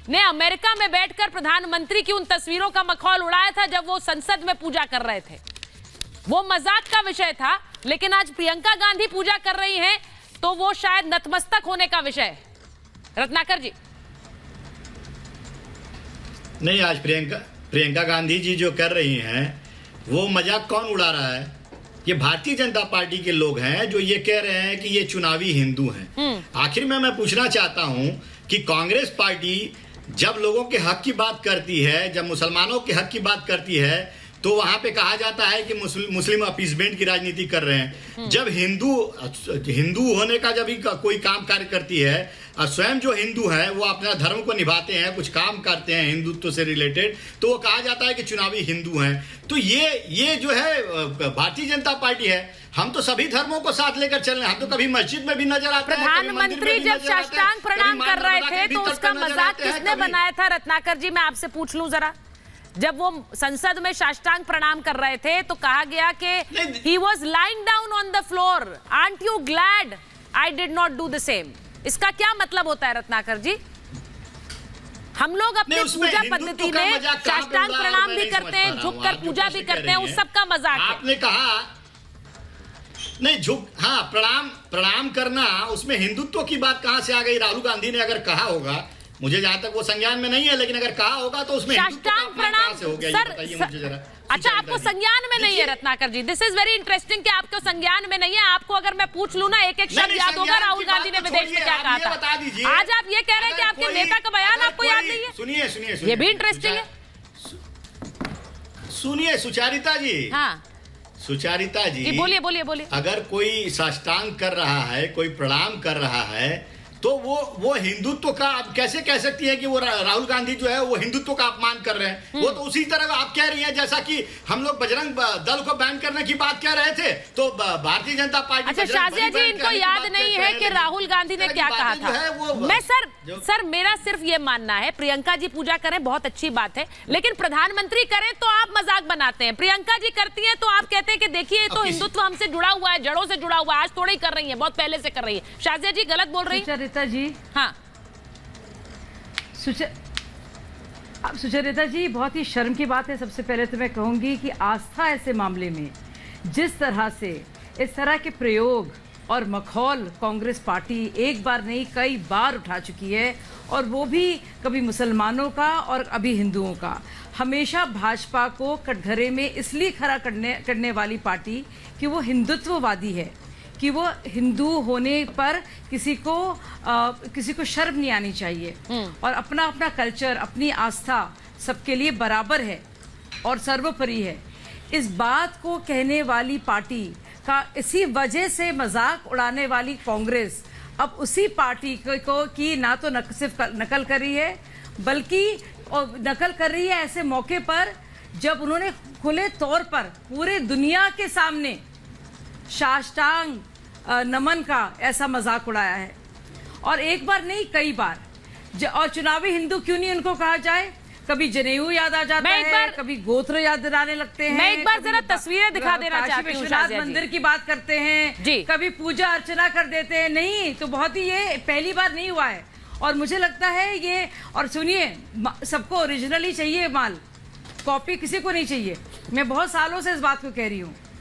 ने अमेरिका में बैठकर प्रधानमंत्री की उन तस्वीरों का मखौल उड़ाया था जब वो संसद में पूजा कर रहे थे। वो मजाक का विषय था, लेकिन आज प्रियंका गांधी पूजा कर रही हैं तो वो शायद नतमस्तक होने का विषय है। रत्नाकर जी। नहीं, आज प्रियंका गांधी जी जो कर रही हैं वो मजाक कौन उड़ा रहा है? ये भारतीय जनता पार्टी के लोग हैं जो ये कह रहे हैं कि ये चुनावी हिंदू हैं। आखिर में मैं पूछना चाहता हूं कि कांग्रेस पार्टी जब लोगों के हक की बात करती है, जब मुसलमानों के हक की बात करती है, तो वहां पे कहा जाता है कि मुस्लिम अपीसमेंट की राजनीति कर रहे हैं। जब हिंदू होने का जब कोई काम कार्य करती है और स्वयं जो हिंदू है वो अपना धर्म को निभाते हैं, कुछ काम करते हैं हिंदुत्व से रिलेटेड, तो वो कहा जाता है कि चुनावी हिंदू हैं। तो ये जो है भारतीय जनता पार्टी है। हम तो सभी धर्मों को साथ लेकर चल रहे हैं। हम तो कभी मस्जिद में भी नजर आते हैं, प्रधानमंत्री जब साष्टांग प्रणाम कर रहे थे तो उसका मजाक किसने बनाया था? रत्नाकर जी, मैं आपसे पूछ लूं जरा। जब वो संसद में साष्टांग प्रणाम कर रहे थे तो कहा गया कि he was lying down on the floor. Aren't you glad I did not do the same? इसका क्या मतलब होता है रत्नाकर जी? हम लोग अपने पूजा पद्धति में साष्टांग प्रणाम भी करते हैं, झुककर पूजा भी करते हैं, उस सब का मजाक है। आपने कहा नहीं झुक, हाँ, प्रणाम करना, उसमें हिंदुत्व की बात कहां से आ गई? राहुल गांधी ने अगर कहा होगा, मुझे जहां तक वो संज्ञान में नहीं है, लेकिन अगर कहा होगा तो उसमें साष्टांग प्रणाम से हो गया, ये बताइए मुझे जरा। अच्छा, आपको संज्ञान में नहीं है रत्नाकर जी? दिस इज वेरी इंटरेस्टिंग कि आपको संज्ञान में नहीं है। आपको अगर मैं पूछ लूं ना, एक एक शब्द याद होगा राहुल गांधी ने विदेश में क्या कहा था। आज आप ये कह रहे हैं कि आपके नेता का बयान आपको याद नहीं है? सुनिए, ये भी इंटरेस्टिंग है। सुनिए सुचारिता जी। हाँ सुचारिता जी, बोलिए। अगर कोई साष्टांग कर रहा है, कोई प्रणाम कर रहा है, तो वो हिंदुत्व का आप कैसे कह सकती है कि वो राहुल गांधी जो है वो हिंदुत्व का अपमान कर रहे हैं? वो तो उसी तरह आप कह रही हैं जैसा कि हम लोग बजरंग दल को बैन करने की बात कह रहे थे, तो भारतीय जनता पार्टी। अच्छा शाजिया जी, इनको याद नहीं है कि राहुल गांधी ने क्या कहा था? मैं सर मेरा सिर्फ ये मानना है, प्रियंका जी पूजा करें बहुत अच्छी बात है, लेकिन प्रधानमंत्री करें तो आप मजाक बनाते हैं, प्रियंका जी करती है तो आप कहते हैं कि देखिए तो हिंदुत्व हमसे जुड़ा हुआ है, जड़ों से जुड़ा हुआ है, आज थोड़ा ही कर रही है, बहुत पहले से कर रही है। शाजिया जी गलत बोल रही है जी। हाँ सुचरिता जी, बहुत ही शर्म की बात है। सबसे पहले तो मैं कहूंगी कि आस्था ऐसे मामले में जिस तरह से इस तरह के प्रयोग और मखौल कांग्रेस पार्टी एक बार नहीं कई बार उठा चुकी है, और वो भी कभी मुसलमानों का और अभी हिंदुओं का। हमेशा भाजपा को कटघरे में इसलिए खड़ा करने वाली पार्टी कि वो हिंदुत्ववादी है, कि वो हिंदू होने पर किसी को शर्म नहीं आनी चाहिए, और अपना अपना कल्चर, अपनी आस्था सबके लिए बराबर है और सर्वोपरि है। इस बात को कहने वाली पार्टी का इसी वजह से मजाक उड़ाने वाली कांग्रेस अब उसी पार्टी को की ना तो सिर्फ नकल कर रही है, बल्कि नकल कर रही है ऐसे मौके पर जब उन्होंने खुले तौर पर पूरे दुनिया के सामने साष्टांग नमन का ऐसा मजाक उड़ाया है, और एक बार नहीं कई बार। और चुनावी हिंदू क्यों नहीं उनको कहा जाए? कभी जनेऊ याद आ जाता है, कभी गोत्र याद आने लगते हैं। मैं एक बार जरा तस्वीरें दिखा देना चाहती हूँ। विश्वनाथ मंदिर की बात करते हैं जी, कभी पूजा अर्चना कर देते हैं। नहीं तो बहुत ही ये पहली बार नहीं हुआ है, और मुझे लगता है ये। और सुनिए, सबको ओरिजिनली चाहिए माल, कॉपी किसी को नहीं चाहिए। मैं बहुत सालों से इस बात को कह रही हूँ।